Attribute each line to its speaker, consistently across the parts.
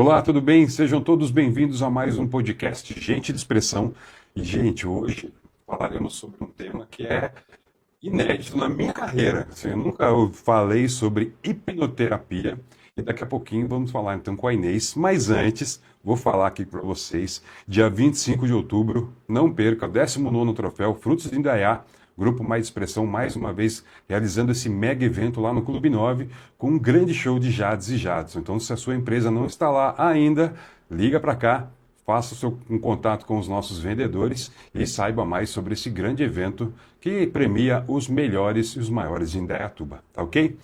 Speaker 1: Olá, tudo bem? Sejam todos bem-vindos a mais um podcast Gente de Expressão. E, gente, hoje falaremos sobre um tema que é inédito na minha carreira. Assim, eu nunca falei sobre hipnoterapia e daqui a pouquinho vamos falar então com a Inês. Mas antes, vou falar aqui para vocês, dia 25 de outubro, não perca o 19º Troféu Frutos de Indaiá, Grupo Mais Expressão, mais uma vez realizando esse mega evento lá no Clube 9, com um grande show de Jades e Jadson. Então, se a sua empresa não está lá ainda, liga para cá, faça um contato com os nossos vendedores e saiba mais sobre esse grande evento que premia os melhores e os maiores de Indaiatuba, tá ok?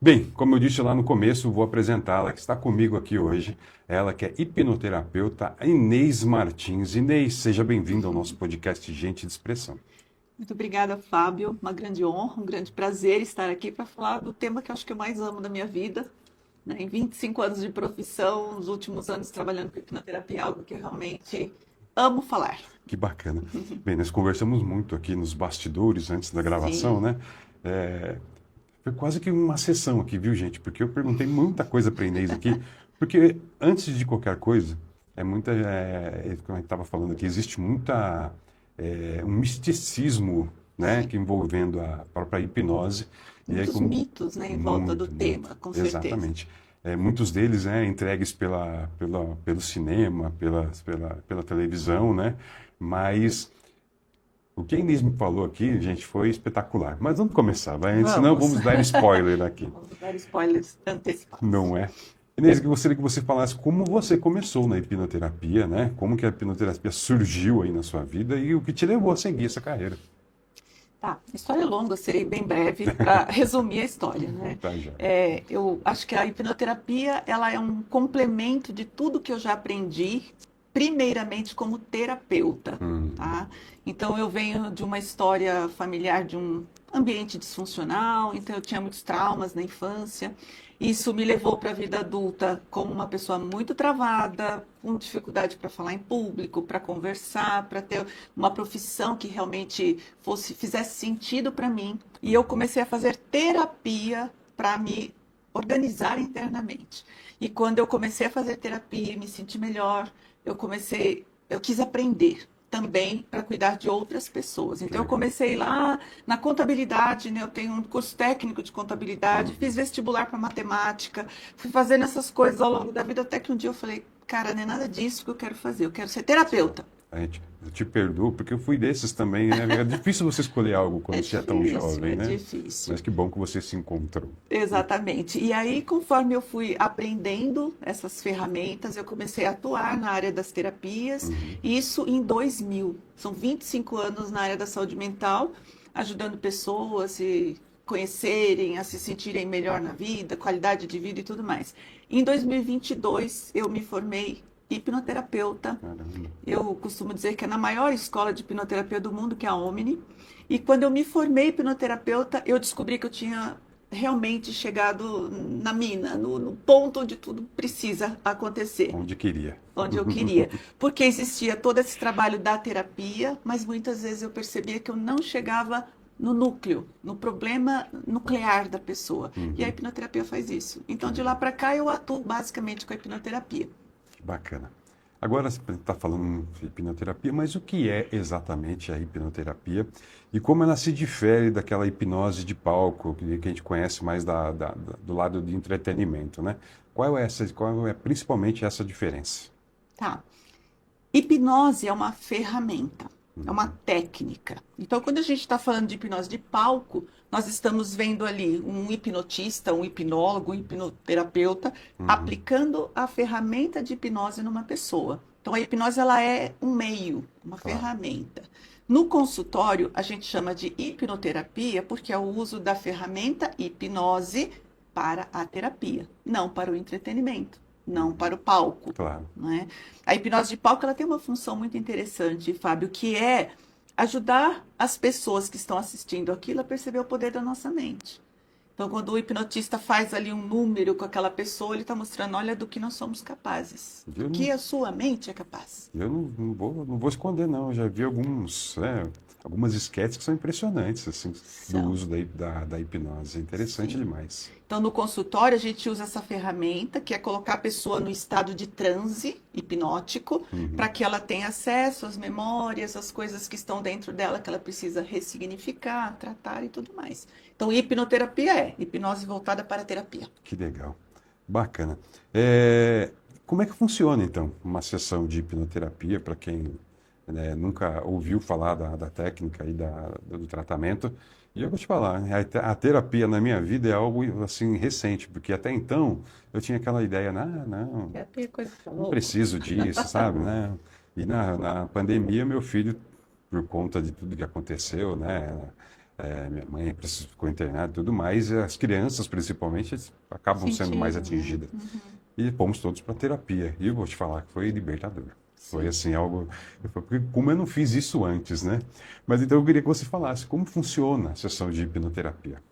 Speaker 1: Bem, como eu disse lá no começo, vou apresentá-la, que está comigo aqui hoje, ela que é hipnoterapeuta Inês Martins. Inês, seja bem-vinda ao nosso podcast Gente de Expressão.
Speaker 2: Muito obrigada, Fábio. Uma grande honra, um grande prazer estar aqui para falar do tema que eu acho que eu mais amo da minha vida. Né? Em 25 anos de profissão, os últimos anos trabalhando com hipnoterapia, algo que eu realmente amo falar.
Speaker 1: Que bacana. Bem, nós conversamos muito aqui nos bastidores antes da gravação,
Speaker 2: Sim.
Speaker 1: né? Foi quase que uma sessão aqui, viu, gente? Porque eu perguntei muita coisa para Inês aqui, porque antes de qualquer coisa, como a gente estava falando aqui, existe um misticismo, né, que envolvendo a própria hipnose. E aí,
Speaker 2: Muitos mitos, né, em volta do tema, com certeza.
Speaker 1: exatamente. Muitos deles, né, entregues pelo cinema, pela televisão, né? Mas o que a Inês me falou aqui, gente, foi espetacular. Mas vamos começar, vai? Senão
Speaker 2: Vamos.
Speaker 1: vamos dar spoiler aqui.
Speaker 2: Vamos dar spoilers antecipados.
Speaker 1: Não é? Inês, eu gostaria que você falasse como você começou na hipnoterapia, né? Como que a hipnoterapia surgiu aí na sua vida e o que te levou a seguir essa carreira.
Speaker 2: Tá, história longa, serei bem breve para resumir a história, né?
Speaker 1: Tá, já.
Speaker 2: Eu acho que a hipnoterapia ela é um complemento de tudo que eu já aprendi, primeiramente como terapeuta, tá? Então eu venho de uma história familiar de um ambiente disfuncional, então eu tinha muitos traumas na infância. Isso me levou para a vida adulta como uma pessoa muito travada, com dificuldade para falar em público, para conversar, para ter uma profissão que realmente fizesse sentido para mim. E eu comecei a fazer terapia para me organizar internamente. E quando eu comecei a fazer terapia e me senti melhor, eu quis aprender também para cuidar de outras pessoas. Então, eu comecei lá na contabilidade, né? Eu tenho um curso técnico de contabilidade, fiz vestibular para matemática, fui fazendo essas coisas ao longo da vida, até que um dia eu falei, cara, não é nada disso que eu quero fazer, eu quero ser terapeuta.
Speaker 1: Eu te perdoo, porque eu fui desses também, né? É difícil você escolher algo quando você é tão jovem, né?
Speaker 2: É difícil.
Speaker 1: Mas que bom que você se encontrou.
Speaker 2: Exatamente. E aí, conforme eu fui aprendendo essas ferramentas, eu comecei a atuar na área das terapias, isso em 2000. São 25 anos na área da saúde mental, ajudando pessoas a se conhecerem, a se sentirem melhor na vida, qualidade de vida e tudo mais. Em 2022, eu me formei hipnoterapeuta.
Speaker 1: Caramba.
Speaker 2: Eu costumo dizer que é na maior escola de hipnoterapia do mundo, que é a Omni. E quando eu me formei hipnoterapeuta, eu descobri que eu tinha realmente chegado na mina, no ponto onde tudo precisa acontecer,
Speaker 1: Onde queria.
Speaker 2: onde eu queria. Porque existia todo esse trabalho da terapia, mas muitas vezes eu percebia que eu não chegava no núcleo, no problema nuclear da pessoa. E a hipnoterapia faz isso. Então, de lá para cá, eu atuo basicamente com a hipnoterapia.
Speaker 1: Bacana. Agora você está falando de hipnoterapia, mas o que é exatamente a hipnoterapia e como ela se difere daquela hipnose de palco que a gente conhece mais do lado de entretenimento, né? Qual é principalmente essa diferença?
Speaker 2: Tá. Hipnose é uma ferramenta, é uma técnica. Então, quando a gente está falando de hipnose de palco, nós estamos vendo ali um hipnotista, um hipnólogo, um hipnoterapeuta aplicando a ferramenta de hipnose numa pessoa. Então, a hipnose ela é um meio, uma ferramenta. No consultório, a gente chama de hipnoterapia porque é o uso da ferramenta hipnose para a terapia, não para o entretenimento, não para o palco.
Speaker 1: Claro.
Speaker 2: Né? A hipnose de palco ela tem uma função muito interessante, Fábio, que é ajudar as pessoas que estão assistindo aquilo a perceber o poder da nossa mente. Então, quando o hipnotista faz ali um número com aquela pessoa, ele está mostrando, olha, do que nós somos capazes, do
Speaker 1: Eu
Speaker 2: que
Speaker 1: não,
Speaker 2: a sua mente é capaz.
Speaker 1: eu não vou esconder, não. Eu já vi algumas esquetes que são impressionantes, assim, do
Speaker 2: São.
Speaker 1: uso da hipnose. É interessante
Speaker 2: Sim.
Speaker 1: demais.
Speaker 2: Então, no consultório, a gente usa essa ferramenta, que é colocar a pessoa no estado de transe hipnótico, para
Speaker 1: Uhum.
Speaker 2: que ela tenha acesso às memórias, às coisas que estão dentro dela, que ela precisa ressignificar, tratar e tudo mais. Então, hipnoterapia é hipnose voltada para a terapia.
Speaker 1: Que legal. Bacana. É, como é que funciona, então, uma sessão de hipnoterapia para quem, né, nunca ouviu falar da técnica e do tratamento? E eu vou te falar, né, a terapia na minha vida é algo assim recente, porque até então eu tinha aquela ideia, não,
Speaker 2: Terapia é coisa de
Speaker 1: não
Speaker 2: louco.
Speaker 1: preciso disso, sabe, né? E na pandemia, meu filho, por conta de tudo que aconteceu, né? Minha mãe ficou internada e tudo mais, e as crianças, principalmente, acabam sendo mais
Speaker 2: Sentiram, né?
Speaker 1: atingidas. E fomos todos para terapia. E eu vou te falar que foi libertador. Foi
Speaker 2: Sim.
Speaker 1: assim, algo. Porque como eu não fiz isso antes, né? Mas então eu queria que você falasse como funciona a sessão de hipnoterapia.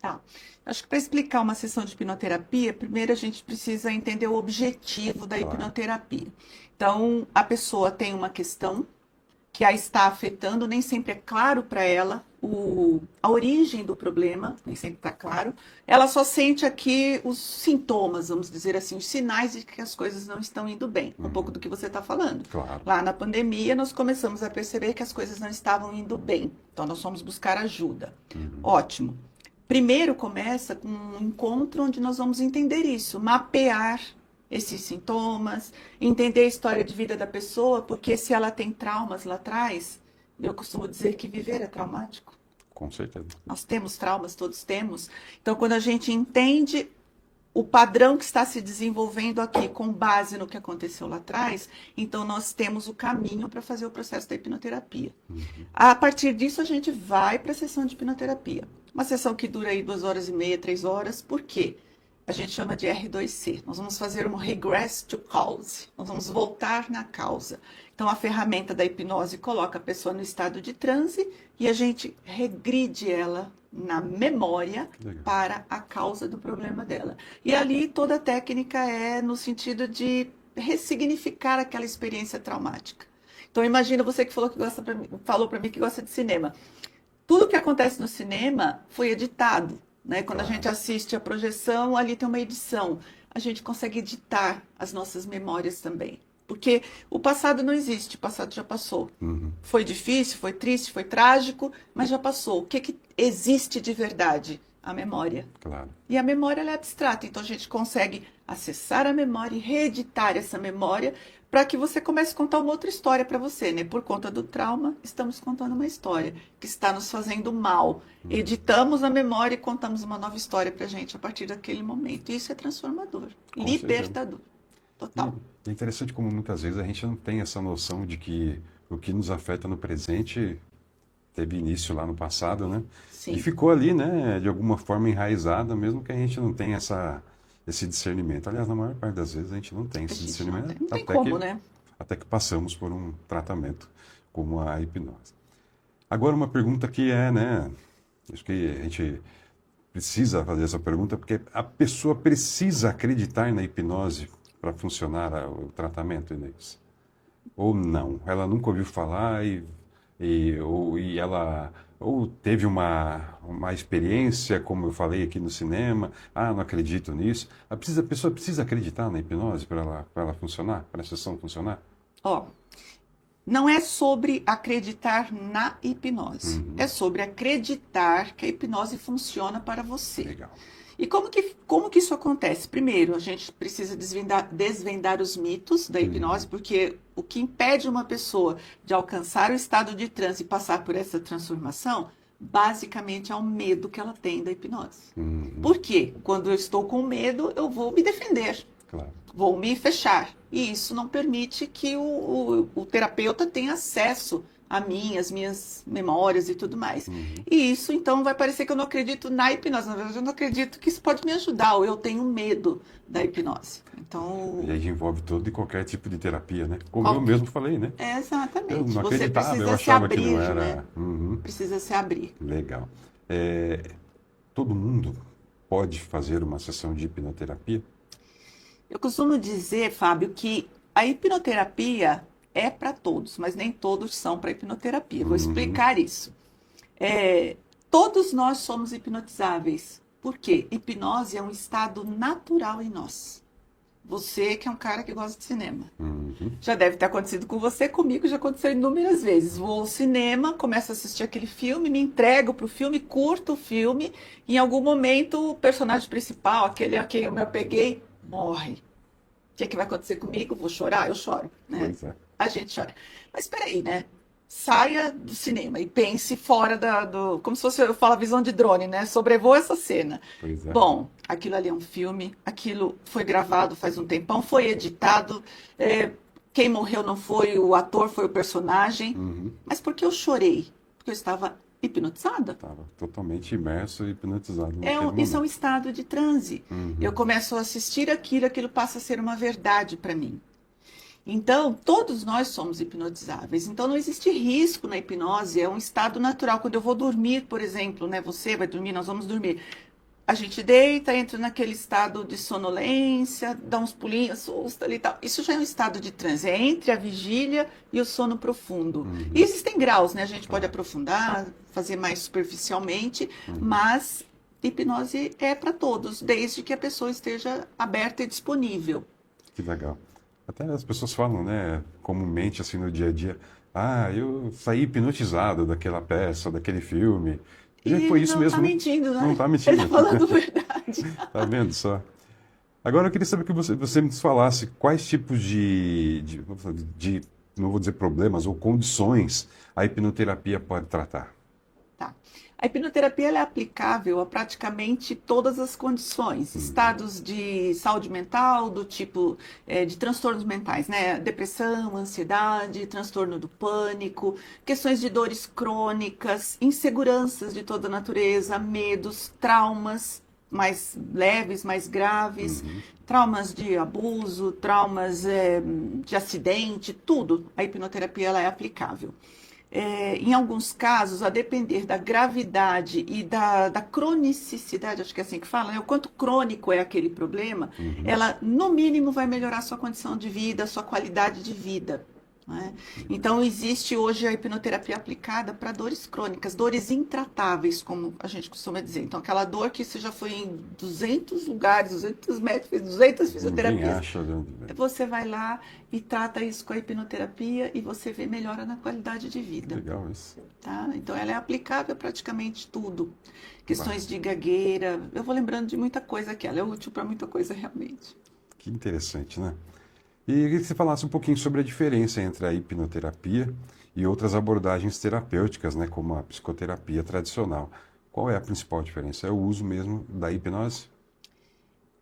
Speaker 2: Tá. Acho que para explicar uma sessão de hipnoterapia, primeiro a gente precisa entender o objetivo da
Speaker 1: Claro.
Speaker 2: hipnoterapia. Então, a pessoa tem uma questão que a está afetando, nem sempre é claro para ela a origem do problema, nem sempre está claro. Ela só sente aqui os sintomas, vamos dizer assim, os sinais de que as coisas não estão indo bem. Um pouco
Speaker 1: Uhum.
Speaker 2: do que você está falando.
Speaker 1: Claro.
Speaker 2: Lá na pandemia, nós começamos a perceber que as coisas não estavam indo bem. Então, nós fomos buscar ajuda.
Speaker 1: Uhum.
Speaker 2: Ótimo. Primeiro começa com um encontro onde nós vamos entender isso, mapear esses sintomas, entender a história de vida da pessoa, porque se ela tem traumas lá atrás, eu costumo dizer que viver é traumático.
Speaker 1: Com certeza.
Speaker 2: Nós temos traumas, todos temos. Então, quando a gente entende o padrão que está se desenvolvendo aqui com base no que aconteceu lá atrás, então nós temos o caminho para fazer o processo da hipnoterapia.
Speaker 1: Uhum.
Speaker 2: A partir disso, a gente vai para a sessão de hipnoterapia. Uma sessão que dura aí 2 horas e meia, 3 horas. Por quê? A gente chama de R2C. Nós vamos fazer um regress to cause. Nós vamos voltar na causa. Então, a ferramenta da hipnose coloca a pessoa no estado de transe e a gente regride ela na memória
Speaker 1: Legal.
Speaker 2: para a causa do problema dela. E ali toda a técnica é no sentido de ressignificar aquela experiência traumática. Então, imagina você que falou para mim que gosta de cinema. Tudo que acontece no cinema foi editado, né? Quando a
Speaker 1: Claro.
Speaker 2: gente assiste a projeção, ali tem uma edição. A gente consegue editar as nossas memórias também. Porque o passado não existe, o passado já passou.
Speaker 1: Uhum.
Speaker 2: Foi difícil, foi triste, foi trágico, mas já passou. O que que existe de verdade? A memória.
Speaker 1: Claro.
Speaker 2: E a memória ela é abstrata, então a gente consegue acessar a memória e reeditar essa memória para que você comece a contar uma outra história para você, né? Por conta do trauma, estamos contando uma história que está nos fazendo mal. Editamos a memória e contamos uma nova história para a gente a partir daquele momento. E isso é transformador,
Speaker 1: Com certeza.
Speaker 2: libertador, total.
Speaker 1: E é interessante como muitas vezes a gente não tem essa noção de que o que nos afeta no presente teve início lá no passado, né? E
Speaker 2: Sim,
Speaker 1: ficou ali, né, de alguma forma enraizada, mesmo que a gente não tenha esse discernimento. Aliás, na maior parte das vezes a gente não tem
Speaker 2: a
Speaker 1: esse
Speaker 2: gente não
Speaker 1: discernimento,
Speaker 2: tem, não tem como, né?
Speaker 1: até que passamos por um tratamento como a hipnose. Agora, uma pergunta que é, né, acho que a gente precisa fazer essa pergunta, porque a pessoa precisa acreditar na hipnose para funcionar o tratamento, Inês? Ou não? Ela nunca ouviu falar e ela ou teve uma experiência, como eu falei aqui no cinema, não acredito nisso. A pessoa precisa acreditar na hipnose para ela funcionar, para a sessão funcionar?
Speaker 2: Ó, não é sobre acreditar na hipnose,
Speaker 1: Uhum.
Speaker 2: é sobre acreditar que a hipnose funciona para você.
Speaker 1: Legal.
Speaker 2: E como que isso acontece? Primeiro, a gente precisa desvendar os mitos da hipnose, porque o que impede uma pessoa de alcançar o estado de transe e passar por essa transformação, basicamente é o medo que ela tem da hipnose.
Speaker 1: Uhum.
Speaker 2: Por quê? Quando eu estou com medo, eu vou me defender,
Speaker 1: Claro.
Speaker 2: vou me fechar. E isso não permite que o terapeuta tenha acesso a mim, as minhas memórias e tudo mais. E isso, então, vai parecer que eu não acredito na hipnose. Na verdade, eu não acredito que isso pode me ajudar, ou eu tenho medo da hipnose. Então,
Speaker 1: E aí envolve todo e qualquer tipo de terapia, né? Como eu
Speaker 2: qual-
Speaker 1: mesmo falei, né? Eu
Speaker 2: exatamente.
Speaker 1: não
Speaker 2: Você
Speaker 1: acreditava, eu
Speaker 2: precisa se
Speaker 1: achava que
Speaker 2: abrir,
Speaker 1: não era.
Speaker 2: né?
Speaker 1: Uhum.
Speaker 2: Precisa se abrir.
Speaker 1: Legal. É, todo mundo pode fazer uma sessão de hipnoterapia?
Speaker 2: Eu costumo dizer, Fábio, que a hipnoterapia é para todos, mas nem todos são para hipnoterapia. Vou
Speaker 1: Uhum,
Speaker 2: explicar isso. É, todos nós somos hipnotizáveis. Por quê? Hipnose é um estado natural em nós. Você que é um cara que gosta de cinema.
Speaker 1: uhum,
Speaker 2: Já deve ter acontecido com você, comigo já aconteceu inúmeras vezes. Vou ao cinema, começo a assistir aquele filme, me entrego pro filme, curto o filme, e em algum momento o personagem principal, aquele a quem eu me apeguei, morre. O que é que vai acontecer comigo? Vou chorar? Eu choro, né?
Speaker 1: pois é,
Speaker 2: A gente chora. Mas espera aí, né? Saia do cinema e pense fora como se fosse, eu falo, a visão de drone, né? Sobrevoa essa cena.
Speaker 1: pois é.
Speaker 2: Bom, aquilo ali é um filme, aquilo foi gravado faz um tempão, foi editado. é, Quem morreu não foi o ator, foi o personagem.
Speaker 1: Uhum.
Speaker 2: Mas por que eu chorei? Porque eu estava hipnotizada.
Speaker 1: Estava totalmente imerso e hipnotizado naquele
Speaker 2: Isso é um
Speaker 1: momento.
Speaker 2: estado de transe. Eu
Speaker 1: Uhum,
Speaker 2: começo a assistir aquilo, aquilo passa a ser uma verdade para mim. Então, todos nós somos hipnotizáveis. Então, não existe risco na hipnose, é um estado natural. Quando eu vou dormir, por exemplo, né, você vai dormir, nós vamos dormir. A gente deita, entra naquele estado de sonolência, dá uns pulinhos, assusta ali e tal. Isso já é um estado de transe, é entre a vigília e o sono profundo. E
Speaker 1: uhum,
Speaker 2: existem graus, né? A gente pode
Speaker 1: claro.
Speaker 2: aprofundar, fazer mais superficialmente,
Speaker 1: Uhum.
Speaker 2: mas hipnose é para todos, desde que a pessoa esteja aberta e disponível.
Speaker 1: Que legal. Até as pessoas falam, né, comumente assim no dia a dia, ah, eu saí hipnotizado daquela peça, daquele filme.
Speaker 2: E
Speaker 1: E foi
Speaker 2: ele
Speaker 1: isso
Speaker 2: não está
Speaker 1: mesmo, né?
Speaker 2: mentindo,
Speaker 1: Não
Speaker 2: né?
Speaker 1: tá
Speaker 2: Ele está
Speaker 1: mentindo.
Speaker 2: falando verdade.
Speaker 1: Tá vendo só? Agora eu queria saber que você me falasse quais tipos não vou dizer problemas ou condições a hipnoterapia pode tratar.
Speaker 2: Tá. A hipnoterapia ela é aplicável a praticamente todas as condições,
Speaker 1: Uhum,
Speaker 2: estados de saúde mental, do tipo de transtornos mentais, né? Depressão, ansiedade, transtorno do pânico, questões de dores crônicas, inseguranças de toda natureza, medos, traumas mais leves, mais graves,
Speaker 1: uhum,
Speaker 2: traumas de abuso, traumas de acidente, tudo. A hipnoterapia ela é aplicável. Em alguns casos, a depender da gravidade e da cronicidade, acho que é assim que fala, né? O quanto crônico é aquele problema,
Speaker 1: uhum.
Speaker 2: ela, no mínimo, vai melhorar a sua condição de vida, a sua qualidade de vida. Né? Então, existe hoje a hipnoterapia aplicada para dores crônicas, dores intratáveis, como a gente costuma dizer. Então, aquela dor que você já foi em 200 lugares, 200 médicos, fez 200
Speaker 1: Ninguém
Speaker 2: fisioterapias,
Speaker 1: acha de onde vem.
Speaker 2: você vai lá e trata isso com a hipnoterapia e você vê melhora na qualidade de
Speaker 1: Que
Speaker 2: vida,
Speaker 1: legal isso.
Speaker 2: tá? Então ela é aplicável a praticamente tudo.
Speaker 1: Bah,
Speaker 2: Questões de gagueira, eu vou lembrando de muita coisa aqui, ela é útil para muita coisa realmente.
Speaker 1: que interessante, né? E eu queria que você falasse um pouquinho sobre a diferença entre a hipnoterapia e outras abordagens terapêuticas, né, como a psicoterapia tradicional. Qual é a principal diferença? É o uso mesmo da hipnose?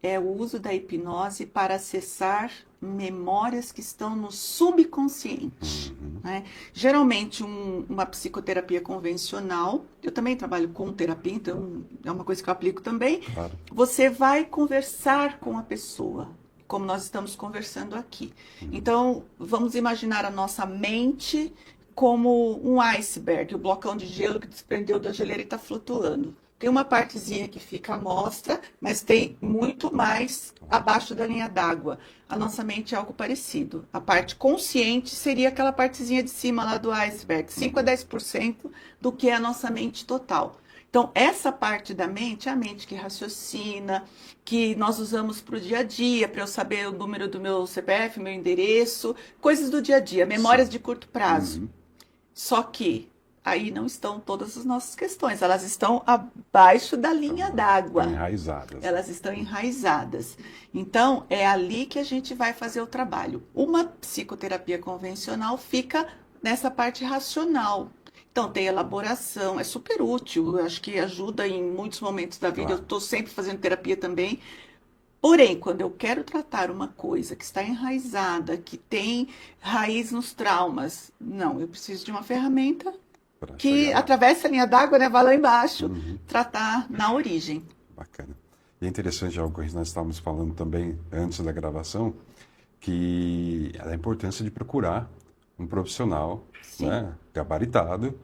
Speaker 2: É o uso da hipnose para acessar memórias que estão no subconsciente.
Speaker 1: Uhum,
Speaker 2: Né? Geralmente, uma psicoterapia convencional, eu também trabalho com terapia, então é uma coisa que eu aplico também.
Speaker 1: claro.
Speaker 2: Você vai conversar com a pessoa, como nós estamos conversando aqui.
Speaker 1: Uhum,
Speaker 2: Então, vamos imaginar a nossa mente como um iceberg, o blocão de gelo que desprendeu da geleira e está flutuando. Tem uma partezinha que fica à mostra, mas tem muito mais abaixo da linha d'água. A nossa mente é algo parecido. A parte consciente seria aquela partezinha de cima lá do iceberg, 5 a
Speaker 1: uhum,
Speaker 2: 10% do que é a nossa mente total. Então, essa parte da mente é a mente que raciocina, que nós usamos para o dia a dia, para eu saber o número do meu CPF, meu endereço, coisas do dia a dia, memórias
Speaker 1: sim.
Speaker 2: de curto prazo.
Speaker 1: Uhum,
Speaker 2: Só que aí não estão todas as nossas questões, elas estão abaixo da linha
Speaker 1: estão
Speaker 2: d'água,
Speaker 1: enraizadas, né?
Speaker 2: elas estão enraizadas. Então, é ali que a gente vai fazer o trabalho. Uma psicoterapia convencional fica nessa parte racional. Então, tem elaboração, é super útil, eu acho que ajuda em muitos momentos da vida. Eu
Speaker 1: Claro.
Speaker 2: estou sempre fazendo terapia também. Porém, quando eu quero tratar uma coisa que está enraizada, que tem raiz nos traumas, não, eu preciso de uma ferramenta
Speaker 1: Para chegar
Speaker 2: que
Speaker 1: lá.
Speaker 2: atravessa a linha d'água, né, vai lá embaixo,
Speaker 1: Uhum,
Speaker 2: tratar na origem.
Speaker 1: bacana. E é interessante algo que nós estávamos falando também antes da gravação, que é a importância de procurar um profissional,
Speaker 2: Sim,
Speaker 1: né, gabaritado,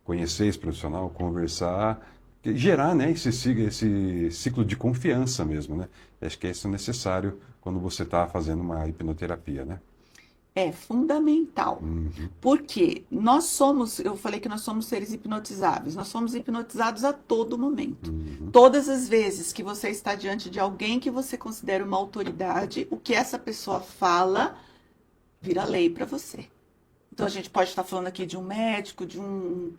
Speaker 1: conhecer esse profissional, conversar, gerar, né, esse ciclo de confiança mesmo, né? Acho que isso é necessário quando você está fazendo uma hipnoterapia, né?
Speaker 2: É fundamental.
Speaker 1: Uhum,
Speaker 2: Porque eu falei que nós somos seres hipnotizáveis, nós somos hipnotizados a todo momento.
Speaker 1: uhum.
Speaker 2: Todas as vezes que você está diante de alguém que você considera uma autoridade, o que essa pessoa fala vira lei para você. Então a gente pode estar falando aqui de um médico, de um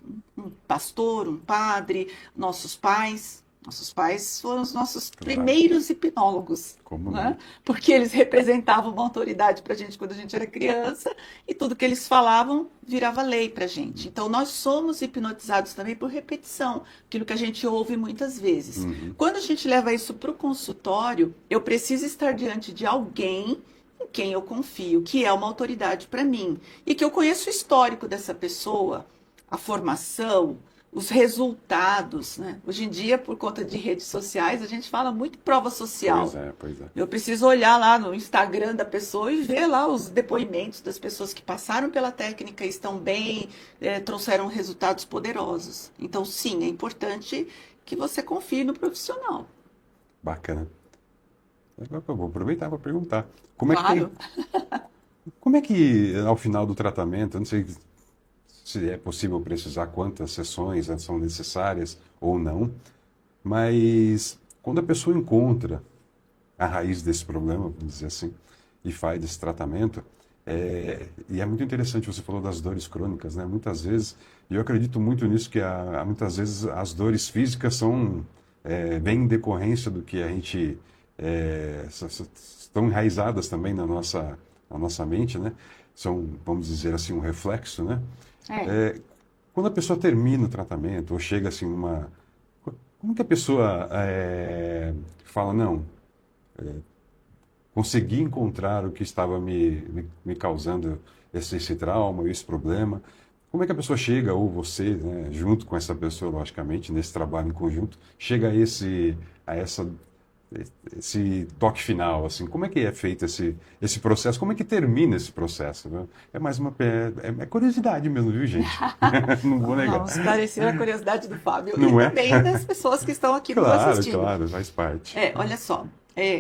Speaker 2: pastor, um padre, nossos pais. Nossos pais foram os nossos
Speaker 1: Claro,
Speaker 2: primeiros hipnólogos,
Speaker 1: como não?
Speaker 2: né? Porque eles representavam uma autoridade para a gente quando a gente era criança e tudo que eles falavam virava lei para a gente. Então nós somos hipnotizados também por repetição, aquilo que a gente ouve muitas vezes.
Speaker 1: Uhum.
Speaker 2: Quando a gente leva isso para o consultório, eu preciso estar diante de alguém em quem eu confio, que é uma autoridade para mim, e que eu conheço o histórico dessa pessoa, a formação, os resultados, né? Hoje em dia, por conta de redes sociais, a gente fala muito prova social.
Speaker 1: Pois é, pois é.
Speaker 2: Eu preciso olhar lá no Instagram da pessoa e ver lá os depoimentos das pessoas que passaram pela técnica, estão bem, trouxeram resultados poderosos. Então, sim, é importante que você confie no profissional.
Speaker 1: Bacana. Agora eu vou aproveitar para perguntar. Como é que
Speaker 2: Claro.
Speaker 1: como é que ao final do tratamento, eu não sei se é possível precisar quantas sessões, né, são necessárias ou não, mas quando a pessoa encontra a raiz desse problema, vamos dizer assim, e faz esse tratamento, e é muito interessante, você falou das dores crônicas, né? Muitas vezes, e eu acredito muito nisso, que muitas vezes as dores físicas vêm em decorrência do que a gente, estão enraizadas também na nossa mente, né? São, vamos dizer assim, um reflexo, né?
Speaker 2: É.
Speaker 1: Quando a pessoa termina o tratamento, ou chega assim numa... Como que a pessoa fala, não, consegui encontrar o que estava me causando esse trauma, esse problema? Como é que a pessoa chega, ou você, né, junto com essa pessoa, logicamente, nesse trabalho em conjunto, chega esse toque final, assim, como é que é feito esse processo, como é que termina esse processo, né? É mais é curiosidade mesmo, viu, gente? Não vou negar.
Speaker 2: Não, esclarecer a curiosidade do Fábio
Speaker 1: Não
Speaker 2: e
Speaker 1: é?
Speaker 2: também das pessoas que estão aqui nos
Speaker 1: Claro,
Speaker 2: assistindo.
Speaker 1: claro, faz parte.
Speaker 2: Olha só,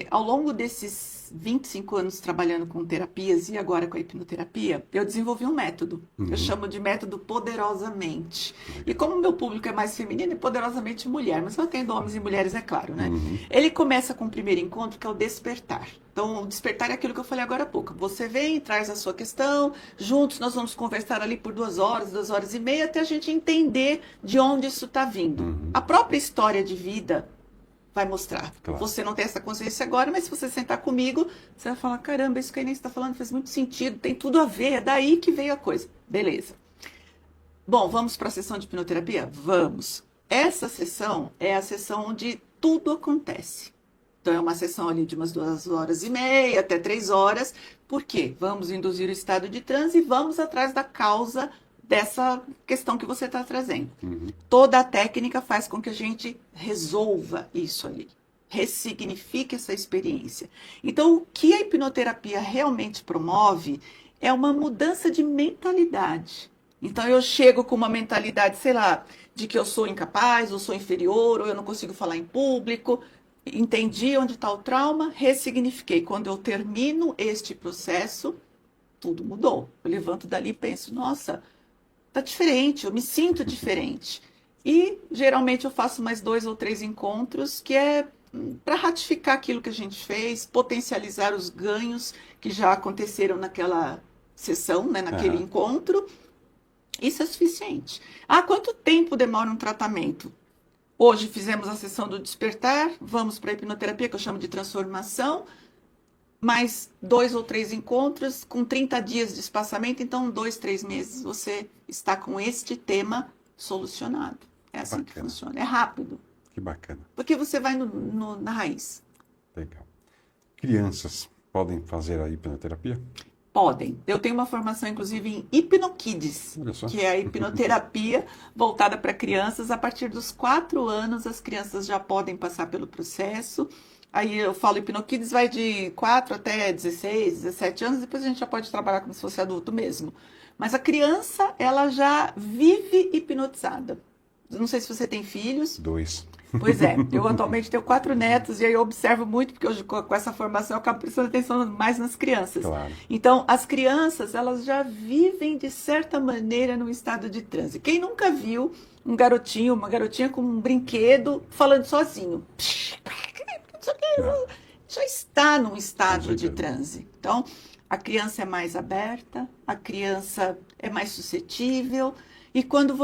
Speaker 2: ao longo desses 25 anos trabalhando com terapias e agora com a hipnoterapia, eu desenvolvi um método. Eu chamo de método Poderosamente. E como o meu público é mais feminino, é poderosamente mulher, mas eu atendo homens e mulheres, é claro, né? Ele começa com o primeiro encontro, que é o despertar. Então, o despertar é aquilo que eu falei agora há pouco. Você vem, traz a sua questão, juntos nós vamos conversar ali por 2 horas, 2 horas e meia, até a gente entender de onde isso está vindo. A própria história de vida vai mostrar.
Speaker 1: Claro.
Speaker 2: Você não tem essa consciência agora, mas se você sentar comigo, você vai falar, caramba, isso que a Inês está falando faz muito sentido, tem tudo a ver, é daí que veio a coisa. Beleza. Bom, vamos para a sessão de hipnoterapia? Vamos. Essa sessão é a sessão onde tudo acontece. Então, é uma sessão ali de umas 2 horas e meia até 3 horas. Por quê? Vamos induzir o estado de transe e vamos atrás da causa dessa questão que você está trazendo. Toda a técnica faz com que a gente resolva isso ali, ressignifique essa experiência. Então, o que a hipnoterapia realmente promove é uma mudança de mentalidade. Então, eu chego com uma mentalidade, sei lá, de que eu sou incapaz, ou sou inferior, ou eu não consigo falar em público. Entendi onde está o trauma, ressignifiquei. Quando eu termino este processo, tudo mudou. Eu levanto dali e penso, nossa, tá diferente, eu me sinto diferente. E geralmente eu faço mais 2 ou 3 encontros, que é para ratificar aquilo que a gente fez, potencializar os ganhos que já aconteceram naquela sessão, né, naquele encontro. Isso é suficiente. Ah, quanto tempo demora um tratamento? Hoje fizemos a sessão do despertar, vamos para a hipnoterapia, que eu chamo de transformação, mais 2 ou 3 encontros, com 30 dias de espaçamento, então 2, 3 meses você está com este tema solucionado. É assim que funciona, é rápido.
Speaker 1: Que bacana.
Speaker 2: Porque você vai na raiz.
Speaker 1: Legal. Crianças podem fazer a hipnoterapia?
Speaker 2: Podem. Eu tenho uma formação, inclusive, em HipnoKids, que é a hipnoterapia voltada para crianças. A partir dos 4 anos, as crianças já podem passar pelo processo. Aí eu falo HipnoKids, vai de 4 até 16, 17 anos, depois a gente já pode trabalhar como se fosse adulto mesmo. Mas a criança, ela já vive hipnotizada. Não sei se você tem filhos.
Speaker 1: 2.
Speaker 2: Pois é, eu atualmente tenho 4 netos e aí eu observo muito, porque hoje com essa formação eu acabo prestando atenção mais nas crianças.
Speaker 1: Claro.
Speaker 2: Então, as crianças, elas já vivem de certa maneira num estado de transe. Quem nunca viu um garotinho, uma garotinha com um brinquedo falando sozinho? Já está num estado de transe. Então, a criança é mais aberta, a criança é mais suscetível. E quando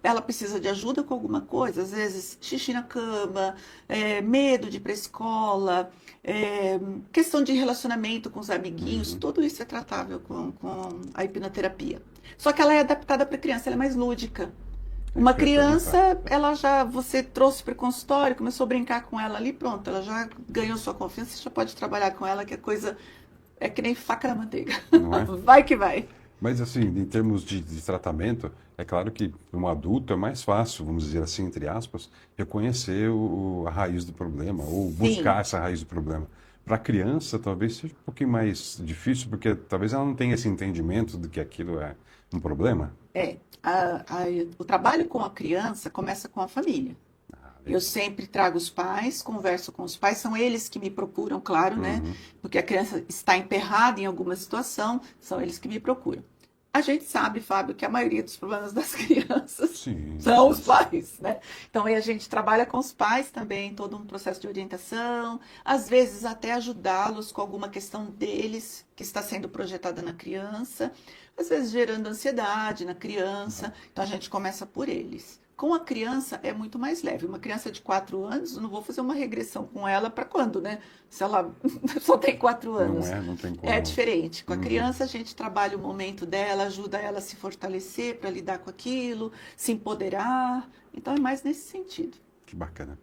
Speaker 2: ela precisa de ajuda com alguma coisa, às vezes xixi na cama, medo de ir para a escola, questão de relacionamento com os amiguinhos, tudo isso é tratável com a hipnoterapia. Só que ela é adaptada para a criança, ela é mais lúdica. Uma criança, você trouxe para o consultório, começou a brincar com ela ali, pronto, ela já ganhou sua confiança, você já pode trabalhar com ela, que a coisa é que nem faca na manteiga.
Speaker 1: Não é?
Speaker 2: Vai que vai.
Speaker 1: Mas assim, em termos de tratamento, é claro que um adulto é mais fácil, vamos dizer assim, entre aspas, reconhecer a raiz do problema, ou buscar essa raiz do problema. Para a criança, talvez seja um pouquinho mais difícil, porque talvez ela não tenha esse entendimento de que aquilo é um problema.
Speaker 2: O trabalho com a criança começa com a família. Eu sempre trago os pais, converso com os pais, são eles que me procuram, claro, né? Porque a criança está emperrada em alguma situação, são eles que me procuram. A gente sabe, Fábio, que a maioria dos problemas das crianças são os pais, né? Então, aí a gente trabalha com os pais também, todo um processo de orientação, às vezes até ajudá-los com alguma questão deles que está sendo projetada na criança, às vezes gerando ansiedade na criança, então a gente começa por eles. Com a criança é muito mais leve. Uma criança de 4 anos, eu não vou fazer uma regressão com ela para quando, né? Se ela só tem 4 anos.
Speaker 1: Não tem como.
Speaker 2: É diferente. Com a criança, a gente trabalha o momento dela, ajuda ela a se fortalecer para lidar com aquilo, se empoderar. Então, é mais nesse sentido.
Speaker 1: Que bacana.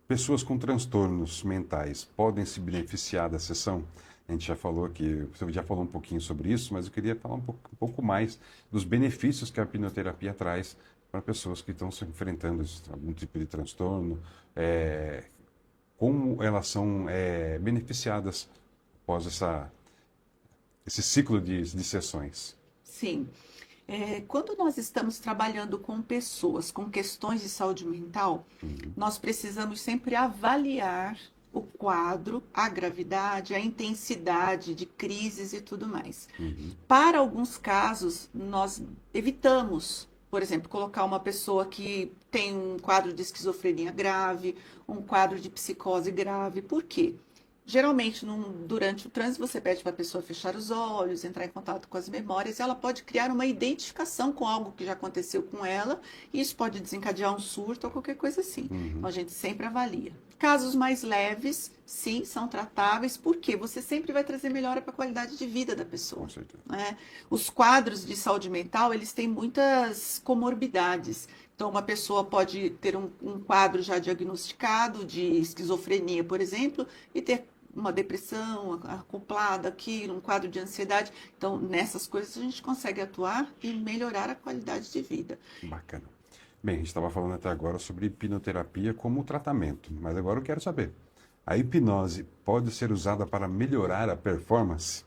Speaker 1: Pessoas com transtornos mentais podem se beneficiar da sessão? A gente já falou aqui, você já falou um pouquinho sobre isso, mas eu queria falar um pouco mais dos benefícios que a hipnoterapia traz para pessoas que estão se enfrentando algum tipo de transtorno, como elas são beneficiadas após esse ciclo de sessões.
Speaker 2: Sim. Quando nós estamos trabalhando com pessoas com questões de saúde mental, nós precisamos sempre avaliar o quadro, a gravidade, a intensidade de crises e tudo mais. Para alguns casos, nós evitamos, por exemplo, colocar uma pessoa que tem um quadro de esquizofrenia grave, um quadro de psicose grave. Por quê? Geralmente, durante o transe, você pede para a pessoa fechar os olhos, entrar em contato com as memórias, e ela pode criar uma identificação com algo que já aconteceu com ela, e isso pode desencadear um surto ou qualquer coisa assim. Então, a gente sempre avalia. Casos mais leves, sim, são tratáveis, porque você sempre vai trazer melhora para a qualidade de vida da pessoa.
Speaker 1: Com certeza.
Speaker 2: Né? Os quadros de saúde mental, eles têm muitas comorbidades. Então, uma pessoa pode ter um quadro já diagnosticado de esquizofrenia, por exemplo, e ter uma depressão acoplada àquilo, um quadro de ansiedade. Então, nessas coisas a gente consegue atuar e melhorar a qualidade de vida.
Speaker 1: Bacana. Bem, a gente estava falando até agora sobre hipnoterapia como tratamento, mas agora eu quero saber, a hipnose pode ser usada para melhorar a performance?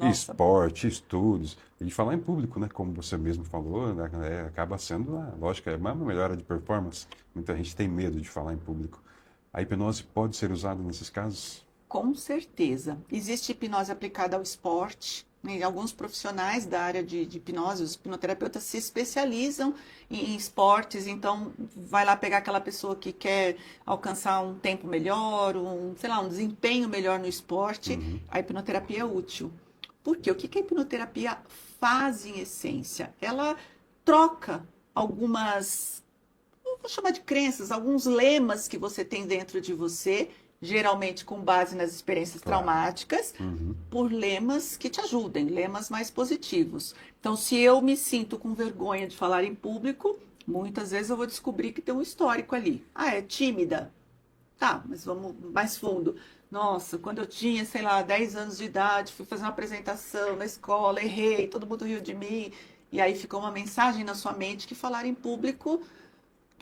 Speaker 1: Esporte, estudos, e falar em público, né? Como você mesmo falou, né? Acaba sendo, lógico, uma melhora de performance. Muita gente tem medo de falar em público. A hipnose pode ser usada nesses casos?
Speaker 2: Com certeza. Existe hipnose aplicada ao esporte. Alguns profissionais da área de hipnose, os hipnoterapeutas, se especializam em esportes, então vai lá pegar aquela pessoa que quer alcançar um tempo melhor, um desempenho melhor no esporte, a hipnoterapia é útil. Por quê? O que a hipnoterapia faz em essência? Ela troca algumas, vou chamar de crenças, alguns lemas que você tem dentro de você, geralmente com base nas experiências traumáticas, por lemas que te ajudem, lemas mais positivos. Então, se eu me sinto com vergonha de falar em público, muitas vezes eu vou descobrir que tem um histórico ali. É tímida? Tá, mas vamos mais fundo. Nossa, quando eu tinha, 10 anos de idade, fui fazer uma apresentação na escola, errei, todo mundo riu de mim, e aí ficou uma mensagem na sua mente que falar em público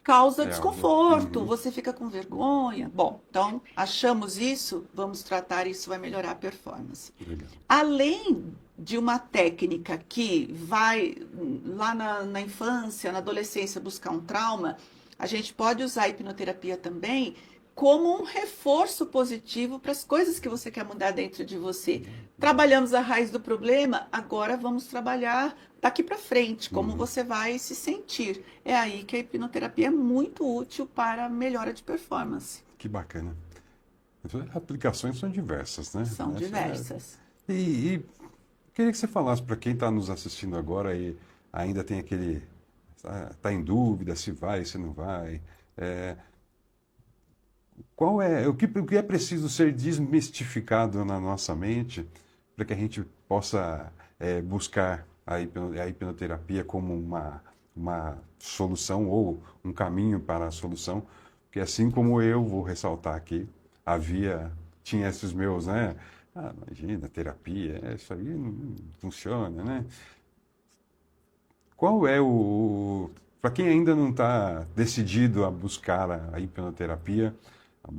Speaker 2: causa desconforto, você fica com vergonha. Bom, então, achamos isso, vamos tratar, isso vai melhorar a performance.
Speaker 1: Legal.
Speaker 2: Além de uma técnica que vai lá na infância, na adolescência, buscar um trauma, a gente pode usar a hipnoterapia também como um reforço positivo para as coisas que você quer mudar dentro de você. Trabalhamos a raiz do problema, agora vamos trabalhar daqui para frente, como você vai se sentir. É aí que a hipnoterapia é muito útil para a melhora de performance.
Speaker 1: Que bacana. As aplicações são diversas, né?
Speaker 2: São diversas.
Speaker 1: E queria que você falasse para quem está nos assistindo agora e ainda tem aquele... Está em dúvida se vai, se não vai. O que é preciso ser desmistificado na nossa mente para que a gente possa buscar a hipnoterapia como uma solução ou um caminho para a solução? Porque assim como eu vou ressaltar aqui, tinha esses meus, né? Imagina, terapia, isso aí não funciona, né? Qual é para quem ainda não está decidido a buscar a hipnoterapia, a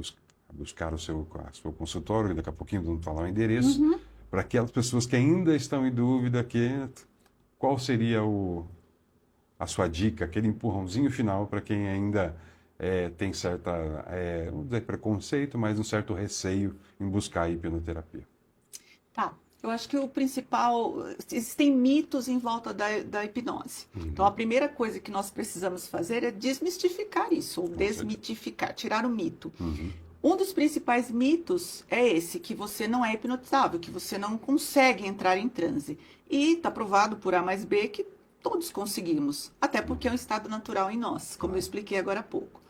Speaker 1: buscar a sua consultório, daqui a pouquinho vamos falar o endereço, para aquelas pessoas que ainda estão em dúvida, qual seria a sua dica, aquele empurrãozinho final para quem ainda tem certa, vamos dizer, preconceito, mas um certo receio em buscar a hipnoterapia?
Speaker 2: Tá. Eu acho que o principal, existem mitos em volta da hipnose. Então, a primeira coisa que nós precisamos fazer é desmistificar isso, ou desmitificar, tirar o mito. Um dos principais mitos é esse, que você não é hipnotizável, que você não consegue entrar em transe. E está provado por A mais B que todos conseguimos, até porque é um estado natural em nós, como eu expliquei agora há pouco.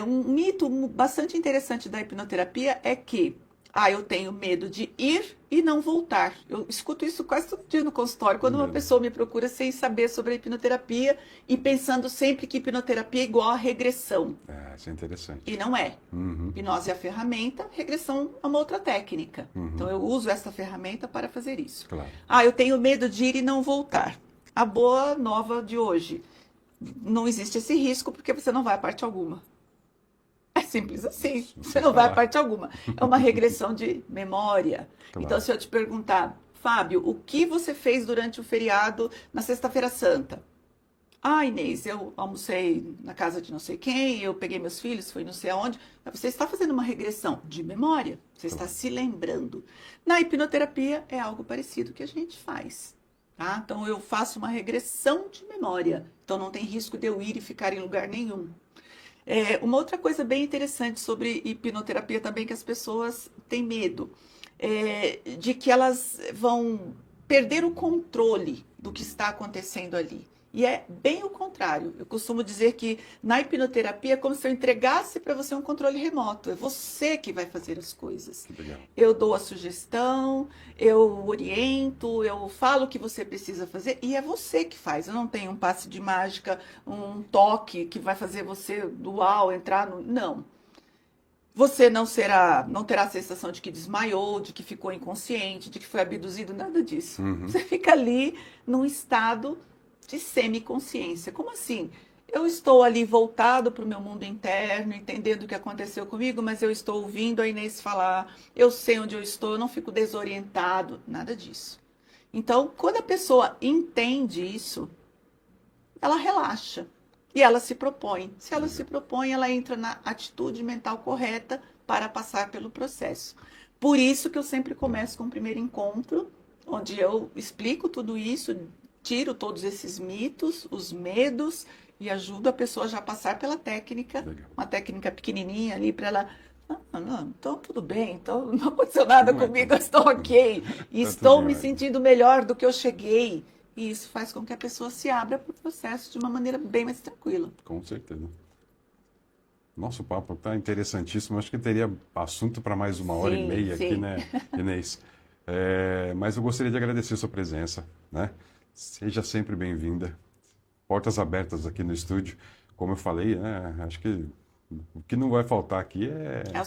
Speaker 2: Um mito bastante interessante da hipnoterapia é que eu tenho medo de ir e não voltar. Eu escuto isso quase todo dia no consultório, quando uma pessoa me procura sem saber sobre a hipnoterapia e pensando sempre que hipnoterapia é igual a regressão.
Speaker 1: Isso é interessante.
Speaker 2: E não é. Hipnose é a ferramenta, regressão é uma outra técnica. Então, eu uso essa ferramenta para fazer isso.
Speaker 1: Claro.
Speaker 2: Eu tenho medo de ir e não voltar. A boa nova de hoje, não existe esse risco porque você não vai a parte alguma. É simples assim, você não vai a parte alguma. É uma regressão de memória.
Speaker 1: Claro.
Speaker 2: Então, se eu te perguntar, Fábio, o que você fez durante o feriado na Sexta-feira Santa? Inês, eu almocei na casa de não sei quem, eu peguei meus filhos, fui não sei aonde. Você está fazendo uma regressão de memória, você está se lembrando. Na hipnoterapia é algo parecido que a gente faz. Tá? Então, eu faço uma regressão de memória. Então, não tem risco de eu ir e ficar em lugar nenhum. Uma outra coisa bem interessante sobre hipnoterapia também que as pessoas têm medo, de que elas vão perder o controle do que está acontecendo ali. E é bem o contrário. Eu costumo dizer que na hipnoterapia é como se eu entregasse para você um controle remoto. É você que vai fazer as coisas.
Speaker 1: Legal.
Speaker 2: Eu dou a sugestão, eu oriento, eu falo o que você precisa fazer e é você que faz. Eu não tenho um passe de mágica, um toque que vai fazer você entrar no... Não. Você não terá a sensação de que desmaiou, de que ficou inconsciente, de que foi abduzido, nada disso. Você fica ali num estado de semiconsciência. Como assim? Eu estou ali voltado para o meu mundo interno, entendendo o que aconteceu comigo, mas eu estou ouvindo a Inês falar, eu sei onde eu estou, eu não fico desorientado, nada disso. Então, quando a pessoa entende isso, ela relaxa e ela se propõe. Se ela se propõe, ela entra na atitude mental correta para passar pelo processo. Por isso que eu sempre começo com o primeiro encontro, onde eu explico tudo isso, tiro todos esses mitos, os medos e ajudo a pessoa já a passar pela técnica, uma técnica pequenininha ali para ela, não, então tudo bem, então não aconteceu nada comigo, eu estou ok, e estou me sentindo melhor do que eu cheguei. E isso faz com que a pessoa se abra para o processo de uma maneira bem mais tranquila.
Speaker 1: Com certeza. Nosso papo está interessantíssimo, acho que teria assunto para mais uma hora e meia aqui, né, Inês? Mas eu gostaria de agradecer a sua presença, né? Seja sempre bem-vinda. Portas abertas aqui no estúdio. Como eu falei, né, acho que o que não vai faltar aqui é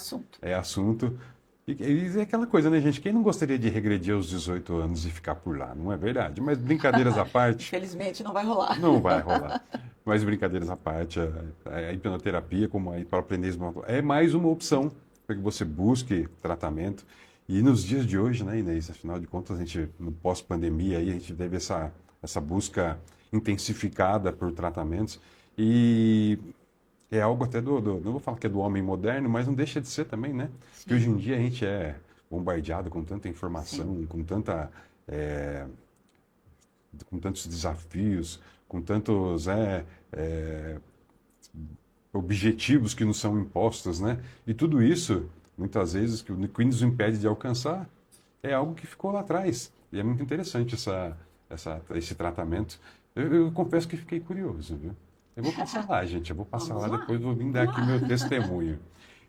Speaker 1: assunto. E é aquela coisa, né, gente? Quem não gostaria de regredir aos 18 anos e ficar por lá? Não é verdade? Mas brincadeiras à parte...
Speaker 2: Infelizmente não vai rolar.
Speaker 1: Não vai rolar. Mas brincadeiras à parte, a hipnoterapia, como a própria Inês, é mais uma opção para que você busque tratamento. E nos dias de hoje, né, Inês, afinal de contas, a gente, no pós-pandemia, aí, a gente teve essa busca intensificada por tratamentos. E é algo até não vou falar que é do homem moderno, mas não deixa de ser também, né? Que hoje em dia a gente é bombardeado com tanta informação, com tantos desafios, com tantos objetivos que nos são impostos, né? E tudo isso, muitas vezes, que nos impede de alcançar, é algo que ficou lá atrás. E é muito interessante esse tratamento. Eu confesso que fiquei curioso, viu? Eu vou passar lá, gente. Eu vou passar
Speaker 2: Vamos
Speaker 1: lá,
Speaker 2: lá.
Speaker 1: depois vou vir dar aqui meu testemunho.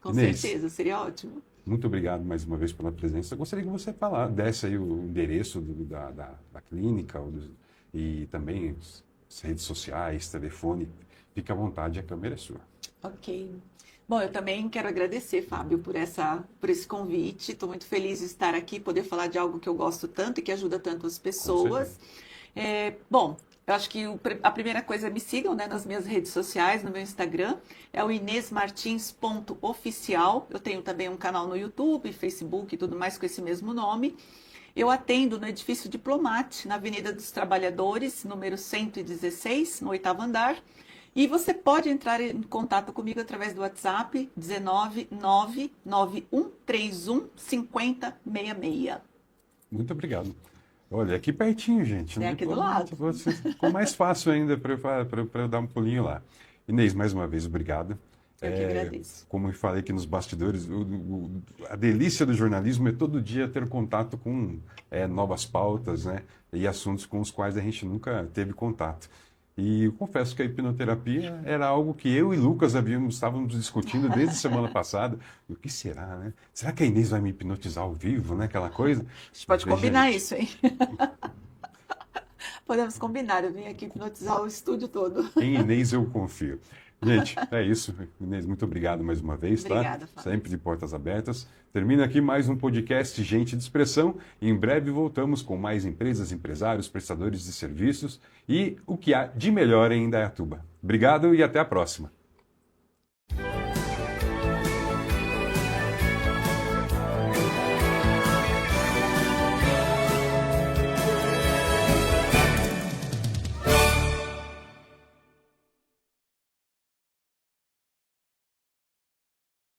Speaker 2: Com
Speaker 1: Inês,
Speaker 2: certeza, seria ótimo.
Speaker 1: muito obrigado mais uma vez pela presença. Eu gostaria que você desse aí o endereço da clínica e também as redes sociais, telefone. Fique à vontade, a câmera é sua.
Speaker 2: Ok. Bom, eu também quero agradecer, Fábio, por esse convite. Estou muito feliz de estar aqui, poder falar de algo que eu gosto tanto e que ajuda tanto as pessoas. Bom, eu acho que a primeira coisa é me sigam, né, nas minhas redes sociais, no meu Instagram, é o inesmartins.oficial. Eu tenho também um canal no YouTube, Facebook e tudo mais com esse mesmo nome. Eu atendo no edifício Diplomate, na Avenida dos Trabalhadores, número 116, no 8º andar. E você pode entrar em contato comigo através do WhatsApp 19991315066.
Speaker 1: Muito obrigado. Olha, aqui pertinho, gente.
Speaker 2: É aqui do lado.
Speaker 1: Ficou mais fácil ainda para eu dar um pulinho lá. Inês, mais uma vez, obrigado.
Speaker 2: Eu que agradeço.
Speaker 1: Como eu falei aqui nos bastidores, a delícia do jornalismo é todo dia ter contato com novas pautas, né, e assuntos com os quais a gente nunca teve contato. E eu confesso que a hipnoterapia era algo que eu e Lucas estávamos discutindo desde a semana passada. O que será, né? Será que a Inês vai me hipnotizar ao vivo, né? Aquela coisa.
Speaker 2: A gente pode combinar isso, hein? Podemos combinar. Eu vim aqui hipnotizar o estúdio todo.
Speaker 1: Em Inês eu confio. Gente, é isso. Inês, muito obrigado mais uma vez,
Speaker 2: Obrigada,
Speaker 1: tá?
Speaker 2: Fábio.
Speaker 1: Sempre de portas abertas. Termina aqui mais um podcast Gente de Expressão. E em breve voltamos com mais empresas, empresários, prestadores de serviços e o que há de melhor em Indaiatuba. Obrigado e até a próxima.